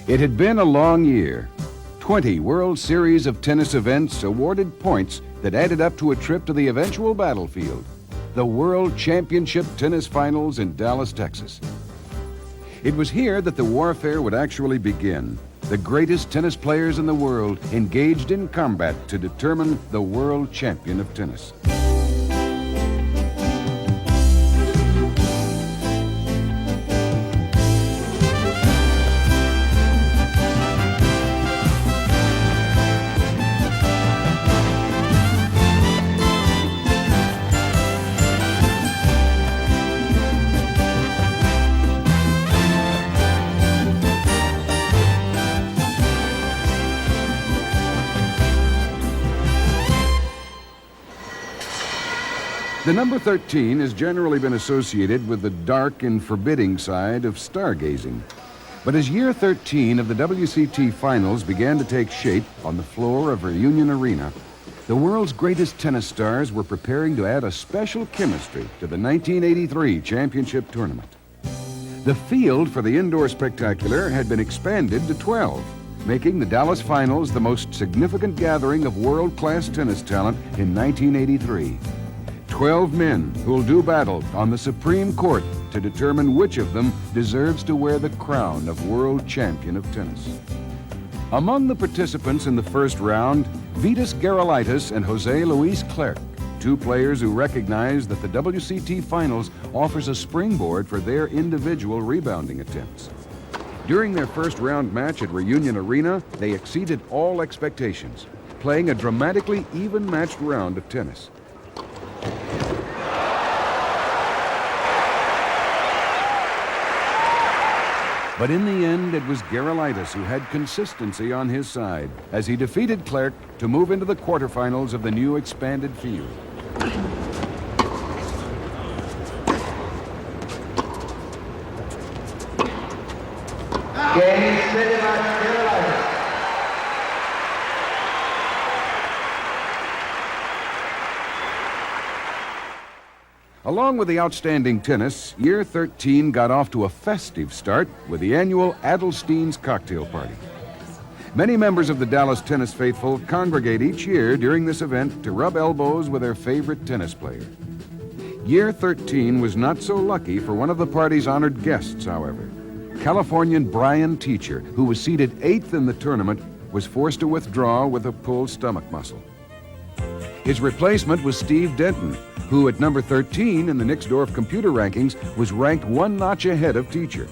It had been a long year. 20 World Series of Tennis events awarded points that added up to a trip to the eventual battlefield, the World Championship Tennis Finals in Dallas, Texas. It was here that the warfare would actually begin. The greatest tennis players in the world engaged in combat to determine the world champion of tennis. The number 13 has generally been associated with the dark and forbidding side of stargazing. But as year 13 of the WCT finals began to take shape on the floor of Reunion Arena, the world's greatest tennis stars were preparing to add a special chemistry to the 1983 championship tournament. The field for the indoor spectacular had been expanded to 12, making the Dallas finals the most significant gathering of world-class tennis talent in 1983. 12 men who'll do battle on the Supreme Court to determine which of them deserves to wear the crown of world champion of tennis. Among the participants in the first round, Vitas Gerulaitis and Jose Luis Clerc, two players who recognize that the WCT finals offers a springboard for their individual rebounding attempts. During their first round match at Reunion Arena, they exceeded all expectations, playing a dramatically even-matched round of tennis. But in the end, it was Gerulaitis who had consistency on his side as he defeated Clerc to move into the quarterfinals of the new expanded field. Along with the outstanding tennis, year 13 got off to a festive start with the annual Adelstein's Cocktail Party. Many members of the Dallas tennis faithful congregate each year during this event to rub elbows with their favorite tennis player. Year 13 was not so lucky for one of the party's honored guests, however. Californian Brian Teacher, who was seated 8th in the tournament, was forced to withdraw with a pulled stomach muscle. His replacement was Steve Denton, who at number 13 in the Nixdorf computer rankings was ranked one notch ahead of Teacher.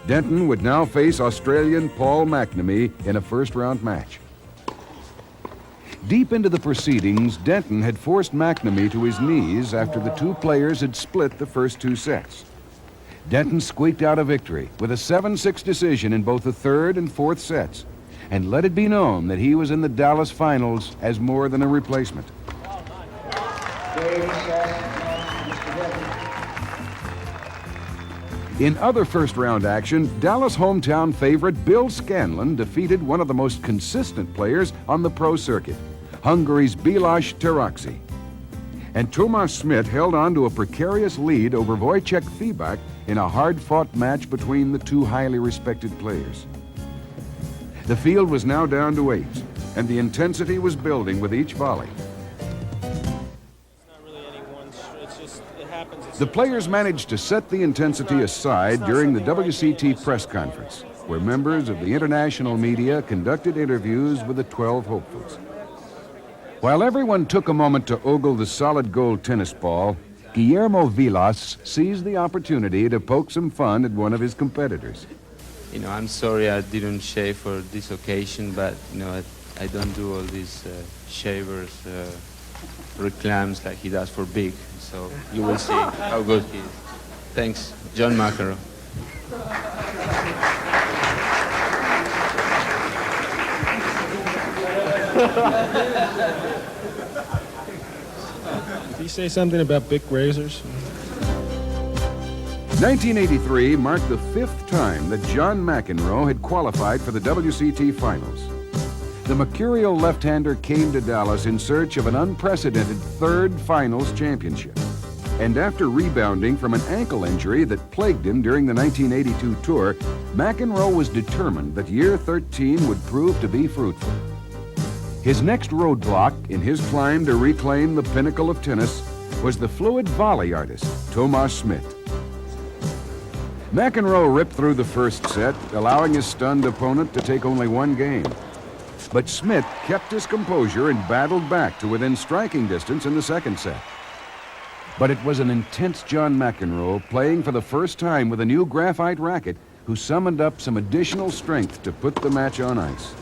Denton would now face Australian Paul McNamee in a first-round match. Deep into the proceedings, Denton had forced McNamee to his knees after the two players had split the first two sets. Denton squeaked out a victory with a 7-6 decision in both the third and fourth sets, and let it be known that he was in the Dallas finals as more than a replacement. In other first-round action, Dallas hometown favorite Bill Scanlon defeated one of the most consistent players on the pro circuit, Hungary's Bilás Taraksi. And Tomas Smith held on to a precarious lead over Wojciech Fibak in a hard-fought match between the two highly respected players. The field was now down to 8, and the intensity was building with each volley. The players managed to set the intensity aside during the WCT press conference, where members of the international media conducted interviews with the 12 hopefuls. While everyone took a moment to ogle the solid gold tennis ball, Guillermo Vilas seized the opportunity to poke some fun at one of his competitors. You know, I'm sorry I didn't shave for this occasion, but, you know, I don't do all these shavers reclams like he does for Big. So you will see how good he is. Thanks, John McEnroe. Did he say something about big razors? 1983 marked the 5th time that John McEnroe had qualified for the WCT finals. The mercurial left-hander came to Dallas in search of an unprecedented third finals championship. And after rebounding from an ankle injury that plagued him during the 1982 tour, McEnroe was determined that year 13 would prove to be fruitful. His next roadblock in his climb to reclaim the pinnacle of tennis was the fluid volley artist, Tomas Smit. McEnroe ripped through the first set, allowing his stunned opponent to take only one game. But Smit kept his composure and battled back to within striking distance in the second set. But it was an intense John McEnroe playing for the first time with a new graphite racket who summoned up some additional strength to put the match on ice.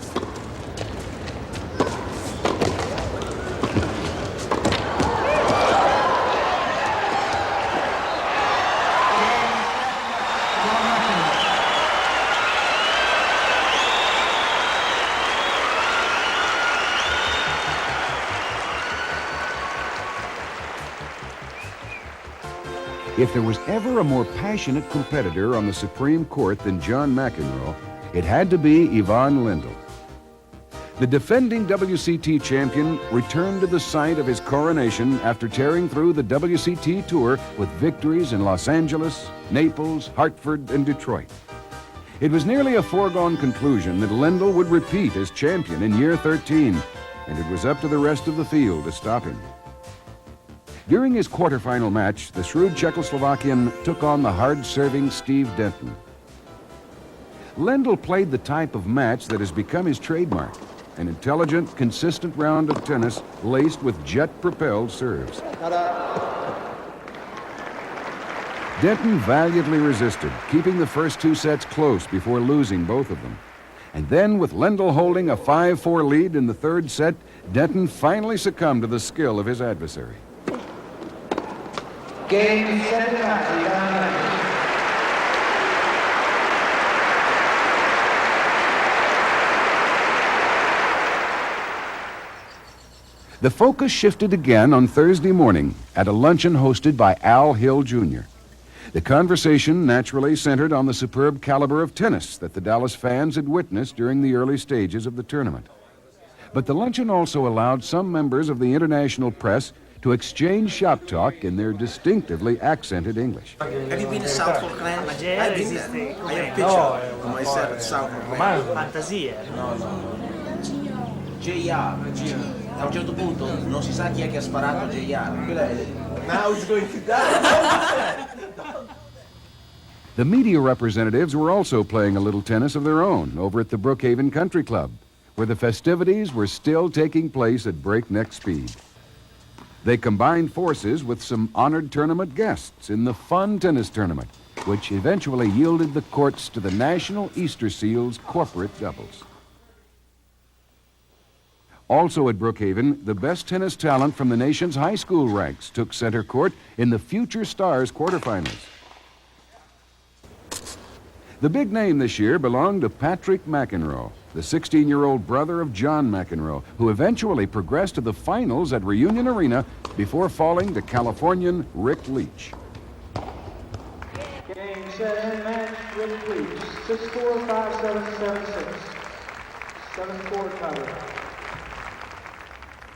If there was ever a more passionate competitor on the Supreme Court than John McEnroe, it had to be Ivan Lendl. The defending WCT champion returned to the site of his coronation after tearing through the WCT tour with victories in Los Angeles, Naples, Hartford, and Detroit. It was nearly a foregone conclusion that Lendl would repeat as champion in year 13, and it was up to the rest of the field to stop him. During his quarterfinal match, the shrewd Czechoslovakian took on the hard-serving Steve Denton. Lendl played the type of match that has become his trademark, an intelligent, consistent round of tennis laced with jet-propelled serves. Denton valiantly resisted, keeping the first two sets close before losing both of them. And then, with Lendl holding a 5-4 lead in the third set, Denton finally succumbed to the skill of his adversary. Game, set, match. The focus shifted again on Thursday morning at a luncheon hosted by Al Hill Jr. The conversation naturally centered on the superb caliber of tennis that the Dallas fans had witnessed during the early stages of the tournament. But the luncheon also allowed some members of the international press to exchange shop talk in their distinctively accented English. Have you been to South Falkland? I've been there. I have a picture of myself at South Falkland. Fantasia. JR. A un certo punto non si sa chi è che ha sparato JR. Now he's going to die. The media representatives were also playing a little tennis of their own over at the Brookhaven Country Club, where the festivities were still taking place at breakneck speed. They combined forces with some honored tournament guests in the Fun Tennis Tournament, which eventually yielded the courts to the National Easter Seals corporate doubles. Also at Brookhaven, the best tennis talent from the nation's high school ranks took center court in the Future Stars quarterfinals. The big name this year belonged to Patrick McEnroe, the 16-year-old brother of John McEnroe, who eventually progressed to the finals at Reunion Arena before falling to Californian Rick Leach. Game, set, and match, Rick Leach. 6-4, 5-7, 7-6. 7-4 cover.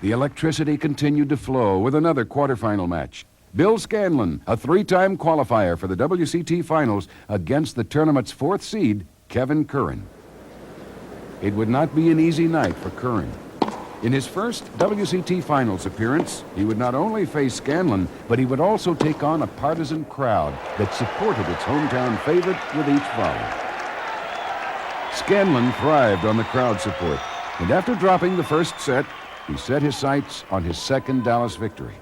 The electricity continued to flow with another quarterfinal match. Bill Scanlon, a three-time qualifier for the WCT finals, against the tournament's fourth seed, Kevin Curran. It would not be an easy night for Curran. In his first WCT finals appearance, he would not only face Scanlon, but he would also take on a partisan crowd that supported its hometown favorite with each volley. Scanlon thrived on the crowd support, and after dropping the first set, he set his sights on his second Dallas victory.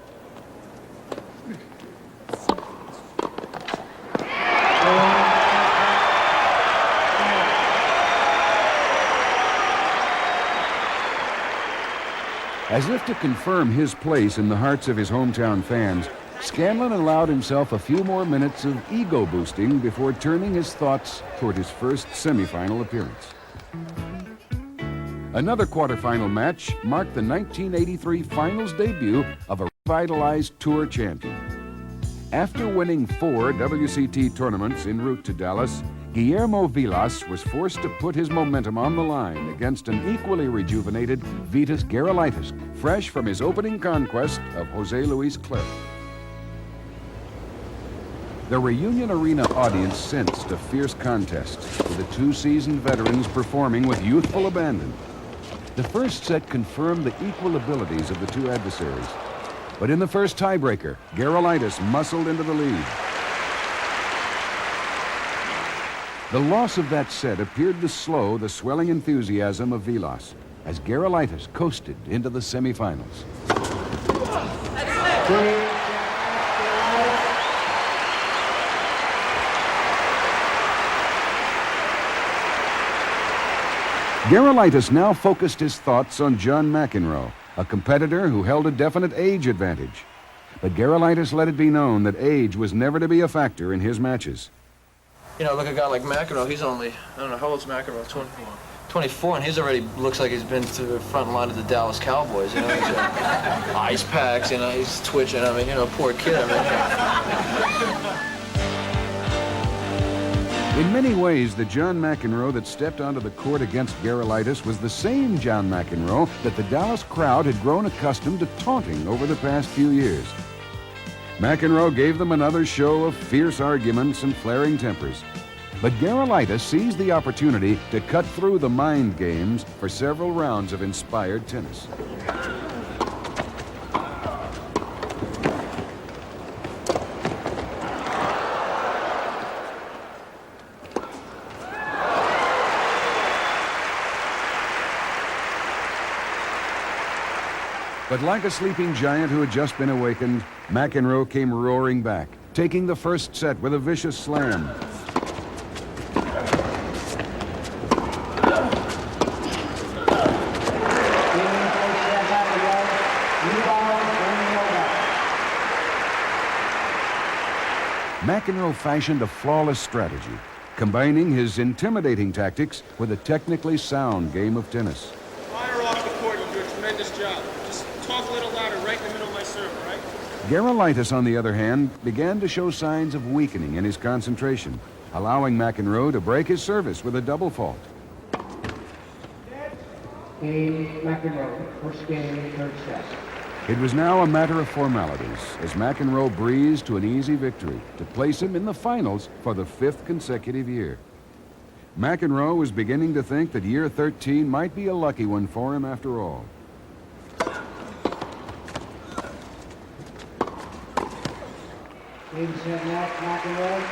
As if to confirm his place in the hearts of his hometown fans, Scanlon allowed himself a few more minutes of ego boosting before turning his thoughts toward his first semifinal appearance. Another quarterfinal match marked the 1983 finals debut of a revitalized tour champion. After winning 4 WCT tournaments en route to Dallas, Guillermo Vilas was forced to put his momentum on the line against an equally rejuvenated Vitas Gerulaitis, fresh from his opening conquest of Jose Luis Clerc. The Reunion Arena audience sensed a fierce contest, with the two seasoned veterans performing with youthful abandon. The first set confirmed the equal abilities of the two adversaries. But in the first tiebreaker, Gerulaitis muscled into the lead. The loss of that set appeared to slow the swelling enthusiasm of Vilas, as Gerulaitis coasted into the semifinals. Gerulaitis now focused his thoughts on John McEnroe, a competitor who held a definite age advantage. But Gerulaitis let it be known that age was never to be a factor in his matches. You know, look at a guy like McEnroe, he's only, I don't know, how old's McEnroe? 24, and he's already looks like he's been to the front line of the Dallas Cowboys, you know, he's got ice packs, you know, he's twitching, I mean, you know, poor kid, I mean. In many ways, the John McEnroe that stepped onto the court against Gerulaitis was the same John McEnroe that the Dallas crowd had grown accustomed to taunting over the past few years. McEnroe gave them another show of fierce arguments and flaring tempers. But Gerulaitis seized the opportunity to cut through the mind games for several rounds of inspired tennis. But like a sleeping giant who had just been awakened, McEnroe came roaring back, taking the first set with a vicious slam. McEnroe fashioned a flawless strategy, combining his intimidating tactics with a technically sound game of tennis. Fire off the court, you do a tremendous job. Just talk a little louder right in the middle of my serve, all right? Gerulaitis, on the other hand, began to show signs of weakening in his concentration, allowing McEnroe to break his service with a double fault. Game McEnroe, first game, third set. It was now a matter of formalities as McEnroe breezed to an easy victory to place him in the finals for the 5th consecutive year. McEnroe was beginning to think that year 13 might be a lucky one for him after all. Game set now, McEnroe.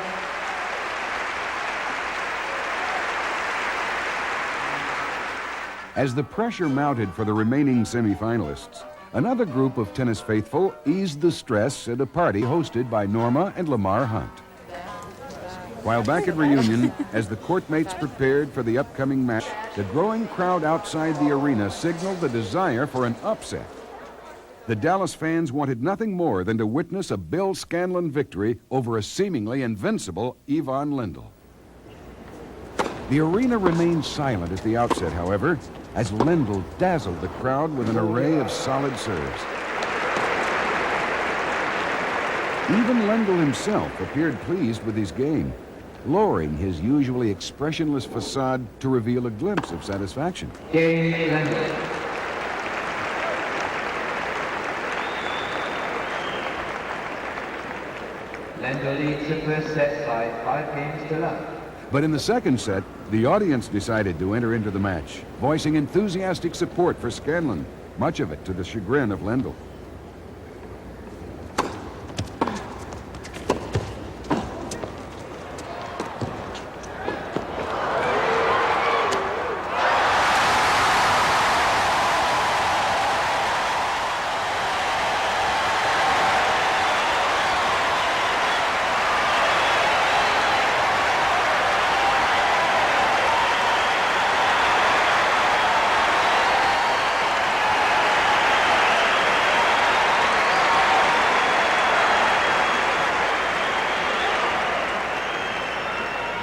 As the pressure mounted for the remaining semifinalists, another group of tennis faithful eased the stress at a party hosted by Norma and Lamar Hunt. While back at Reunion, as the courtmates prepared for the upcoming match, the growing crowd outside the arena signaled the desire for an upset. The Dallas fans wanted nothing more than to witness a Bill Scanlon victory over a seemingly invincible Ivan Lendl. The arena remained silent at the outset, however, as Lendl dazzled the crowd with an array of solid serves. Even Lendl himself appeared pleased with his game, lowering his usually expressionless facade to reveal a glimpse of satisfaction. Game Lendl. Lendl leads the first set by 5 games to love. But in the second set, the audience decided to enter into the match, voicing enthusiastic support for Scanlon, much of it to the chagrin of Lendl.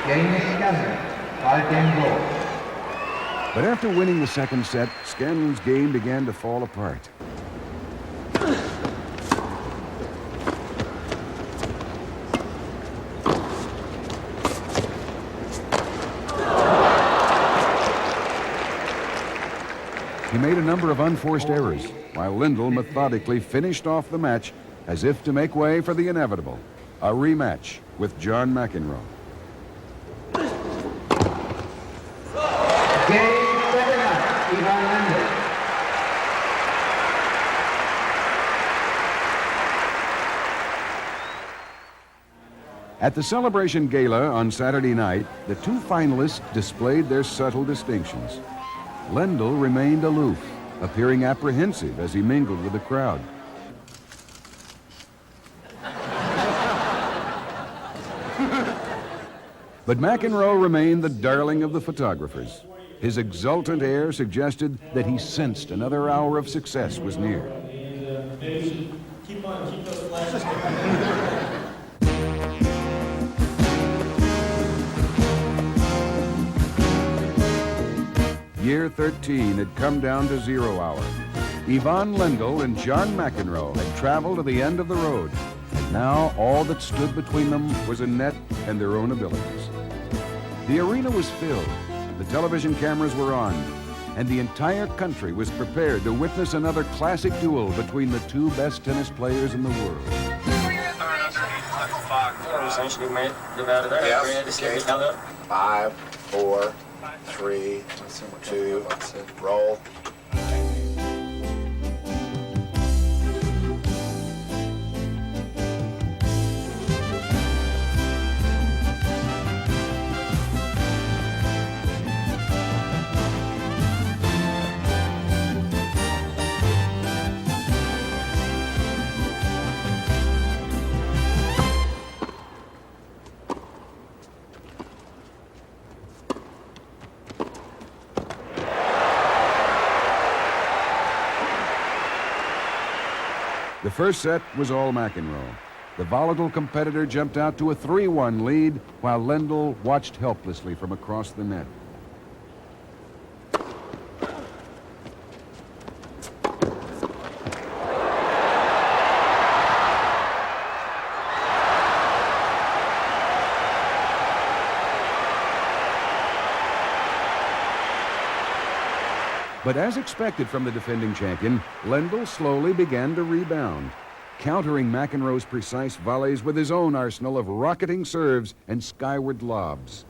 Game is Scanlon, 5-game draw. But after winning the second set, Scanlon's game began to fall apart. He made a number of unforced errors, while Lendl methodically finished off the match as if to make way for the inevitable, a rematch with John McEnroe. Game 7, Ivan Lendl. At the Celebration Gala on Saturday night, the two finalists displayed their subtle distinctions. Lendl remained aloof, appearing apprehensive as he mingled with the crowd. But McEnroe remained the darling of the photographers. His exultant air suggested that he sensed another hour of success was near. Keep those flashes. Year 13 had come down to 0 hour. Ivan Lendl and John McEnroe had traveled to the end of the road. And now all that stood between them was a net and their own abilities. The arena was filled, the television cameras were on, and the entire country was prepared to witness another classic duel between the two best tennis players in the world. Yes. 5, 4, 3, 2, roll. The first set was all McEnroe. The volatile competitor jumped out to a 3-1 lead while Lendl watched helplessly from across the net. But as expected from the defending champion, Lendl slowly began to rebound, countering McEnroe's precise volleys with his own arsenal of rocketing serves and skyward lobs.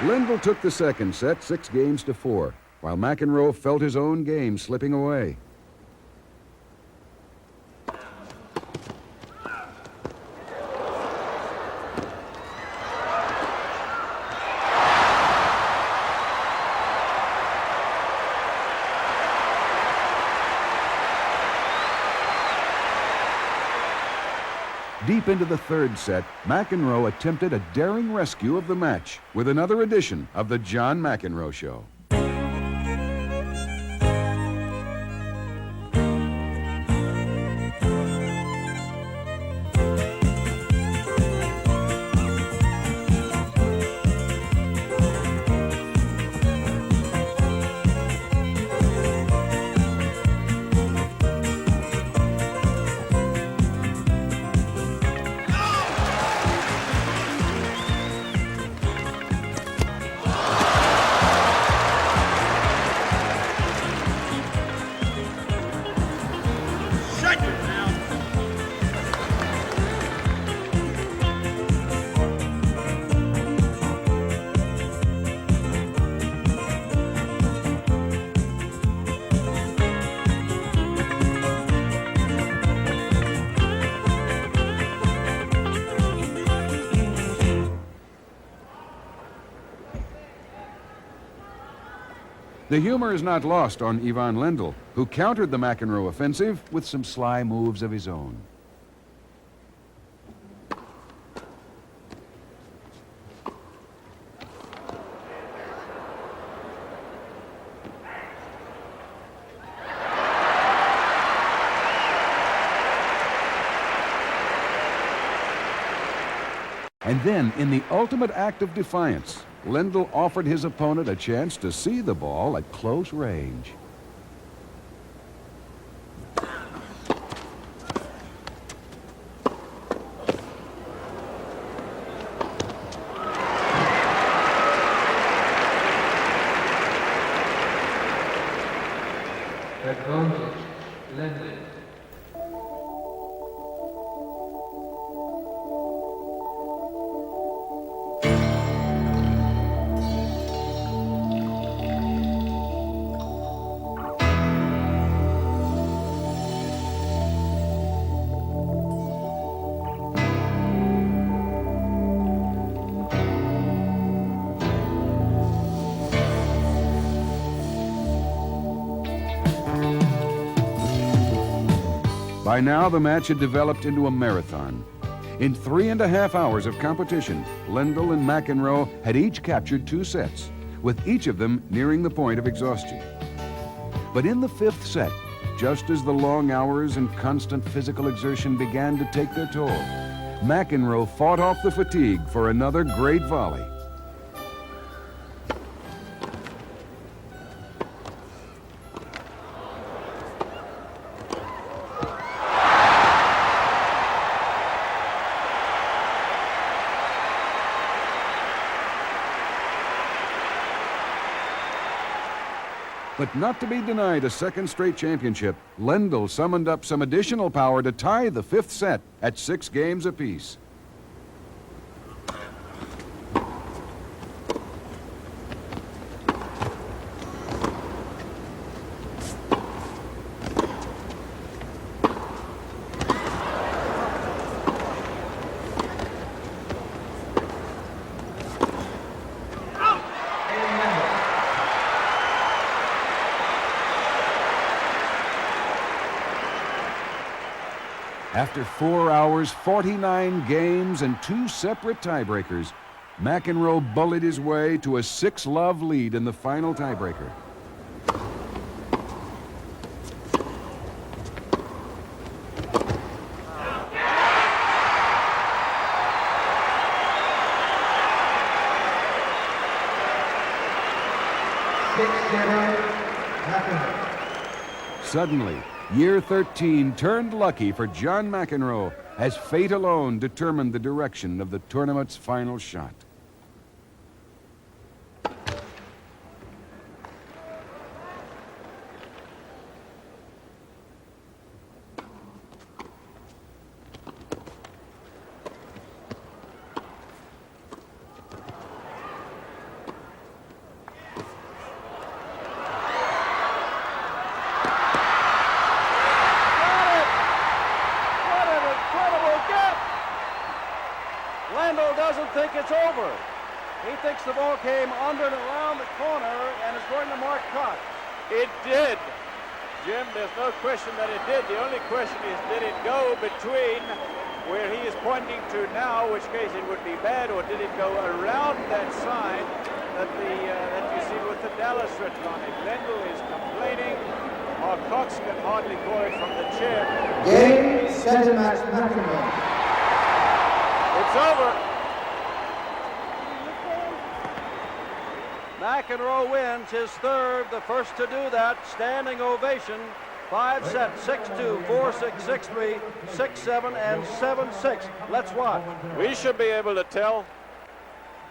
Lendl took the second set 6-4, while McEnroe felt his own game slipping away. Deep into the third set, McEnroe attempted a daring rescue of the match with another edition of the John McEnroe Show. Shut your mouth. The humor is not lost on Ivan Lendl, who countered the McEnroe offensive with some sly moves of his own. And then, in the ultimate act of defiance, Lendl offered his opponent a chance to see the ball at close range. Advantage, Lendl. By now, the match had developed into a marathon. In 3.5 hours of competition, Lendl and McEnroe had each captured 2 sets, with each of them nearing the point of exhaustion. But in the 5th set, just as the long hours and constant physical exertion began to take their toll, McEnroe fought off the fatigue for another great volley. But not to be denied a second straight championship, Lendl summoned up some additional power to tie the 5th set at 6 games apiece. After 4 hours, 49 games, and 2 separate tiebreakers, McEnroe bullied his way to a 6-love lead in the final tiebreaker. Suddenly, year 13 turned lucky for John McEnroe as fate alone determined the direction of the tournament's final shot. Lendl doesn't think it's over. He thinks the ball came under and around the corner and is going to mark cut. It did. Jim, there's no question that it did. The only question is, did it go between where he is pointing to now, which case it would be bad, or did it go around that sign that you see with the Dallas written on it? Lendl is complaining. Mark Cox can hardly call it from the chair. Game, set, match, McEnroe. It's over. McEnroe wins his 3rd, the first to do that. Standing ovation. 5 sets, 6-2, 4-6, 6-3, 6-7, and 7-6. Let's watch. We should be able to tell.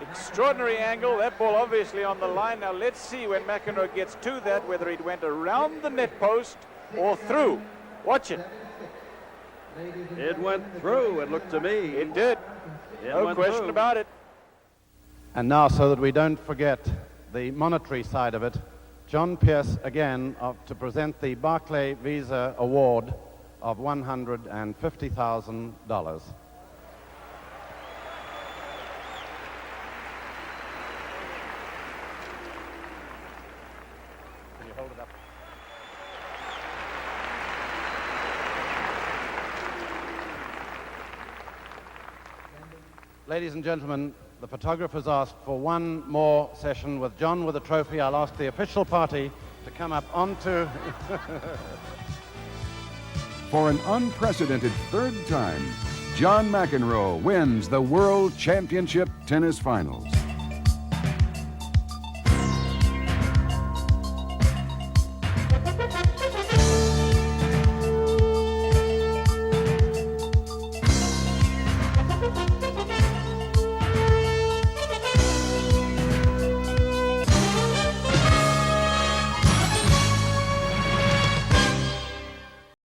Extraordinary angle. That ball obviously on the line. Now let's see when McEnroe gets to that, whether it went around the net post or through. Watch it. It went through, it looked to me. It did. No question about it. And now, so that we don't forget the monetary side of it, John Pierce again to present the Barclay Visa Award of $150,000. Can you hold it up? Ladies and gentlemen, the photographers asked for one more session with John with a trophy. I'll ask the official party to come up onto... For an unprecedented 3rd time, John McEnroe wins the World Championship Tennis Finals.